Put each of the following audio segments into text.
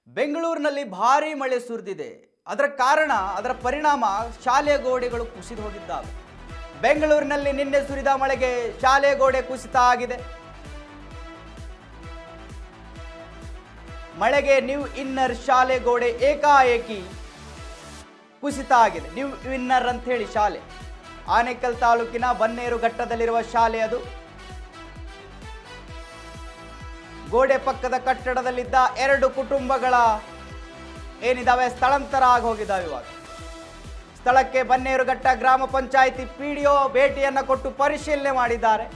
ಬೆಂಗಳೂರಿನಲ್ಲಿ ಭಾರೀ ಮಳೆ ಸುರಿದಿದೆ. ಅದರ ಕಾರಣ ಅದರ ಪರಿಣಾಮ ಶಾಲೆಯ ಗೋಡೆಗಳು ಕುಸಿದು ಹೋಗಿದ್ದಾವೆ. ಬೆಂಗಳೂರಿನಲ್ಲಿ ನಿನ್ನೆ ಸುರಿದ ಮಳೆಗೆ ಶಾಲೆಯ ಗೋಡೆ ಕುಸಿತ ಆಗಿದೆ. ಮಳೆಗೆ ನ್ಯೂ ಇನ್ನರ್ ಶಾಲೆ ಗೋಡೆ ಏಕಾಏಕಿ ಕುಸಿತ ಆಗಿದೆ. ನ್ಯೂ ಇನ್ನರ್ ಅಂತ ಹೇಳಿ ಶಾಲೆ ಆನೇಕಲ್ ತಾಲೂಕಿನ ಬನ್ನೇರುಘಟ್ಟದಲ್ಲಿರುವ ಶಾಲೆ ಅದು. ಗೋಡೆ ಪಕ್ಕದ ಕಟ್ಟಡದಲ್ಲಿದ್ದ 2 ಕುಟುಂಬಗಳ ಏನಿದಾವೆ ಸ್ಥಳಾಂತರ ಆಗಿ ಹೋಗಿದ್ದಾವೆ. ಇವಾಗ ಸ್ಥಳಕ್ಕೆ ಬನ್ನೇರುಘಟ್ಟ ಗ್ರಾಮ ಪಂಚಾಯಿತಿ ಪಿಡಿಒ ಭೇಟಿಯನ್ನು ಕೊಟ್ಟು ಪರಿಶೀಲನೆ ಮಾಡಿದ್ದಾರೆ.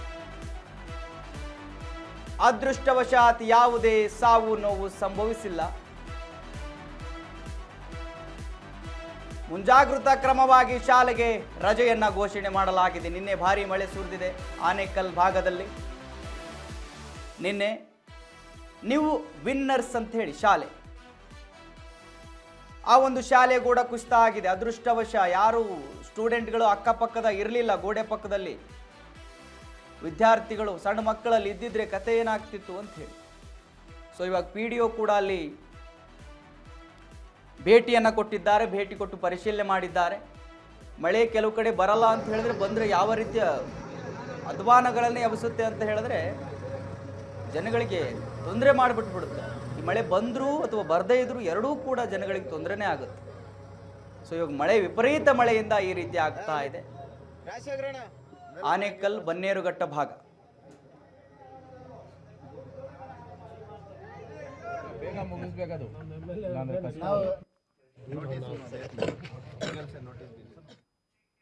ಅದೃಷ್ಟವಶಾತ್ ಯಾವುದೇ ಸಾವು ನೋವು ಸಂಭವಿಸಿಲ್ಲ. ಮುಂಜಾಗೃತಾ ಕ್ರಮವಾಗಿ ಶಾಲೆಗೆ ರಜೆಯನ್ನ ಘೋಷಣೆ ಮಾಡಲಾಗಿದೆ. ನಿನ್ನೆ ಭಾರೀ ಮಳೆ ಸುರಿದಿದೆ ಆನೇಕಲ್ ಭಾಗದಲ್ಲಿ. ನಿನ್ನೆ ನ್ಯೂ ವಿನ್ನರ್ಸ್ ಅಂತ ಹೇಳಿ ಶಾಲೆ, ಆ ಒಂದು ಶಾಲೆ ಕೂಡ ಕುಸಿತ ಆಗಿದೆ. ಅದೃಷ್ಟವಶ ಯಾರು ಸ್ಟೂಡೆಂಟ್ಗಳು ಅಕ್ಕಪಕ್ಕದ ಇರಲಿಲ್ಲ. ಗೋಡೆ ಪಕ್ಕದಲ್ಲಿ ವಿದ್ಯಾರ್ಥಿಗಳು ಸಣ್ಣ ಮಕ್ಕಳಲ್ಲಿ ಇದ್ದಿದ್ರೆ ಕತೆ ಏನಾಗ್ತಿತ್ತು ಅಂತ ಹೇಳಿ. ಸೊ ಇವಾಗ ಪಿಡಿಒ ಕೂಡ ಅಲ್ಲಿ ಭೇಟಿಯನ್ನು ಕೊಟ್ಟಿದ್ದಾರೆ. ಭೇಟಿ ಕೊಟ್ಟು ಪರಿಶೀಲನೆ ಮಾಡಿದ್ದಾರೆ. ಮಳೆ ಕೆಲವು ಕಡೆ ಬರಲ್ಲ ಅಂತ ಹೇಳಿದ್ರೆ, ಬಂದರೆ ಯಾವ ರೀತಿಯ ಅಧ್ವಾನಗಳನ್ನೇ ಎಬ್ಬಿಸುತ್ತೆ ಅಂತ ಹೇಳಿದ್ರೆ ಜನಗಳಿಗೆ ತೊಂದರೆ ಮಾಡಿಬಿಟ್ಬಿಡುತ್ತೆ. ಈ ಮಳೆ ಬಂದರೂ ಅಥವಾ ಬರದೇ ಇದ್ರೂ ಎರಡೂ ಕೂಡ ಜನಗಳಿಗೆ ತೊಂದರೆನೇ ಆಗುತ್ತೆ. ಸೊ ಇವಾಗ ಮಳೆ ವಿಪರೀತ ಮಳೆಯಿಂದ ಈ ರೀತಿ ಆಗ್ತಾ ಇದೆ. ಆನೇಕಲ್ ಬನ್ನೇರುಘಟ್ಟ ಭಾಗ. ಬೇಗ ಮುಗಿಸ್ಬೇಕದು.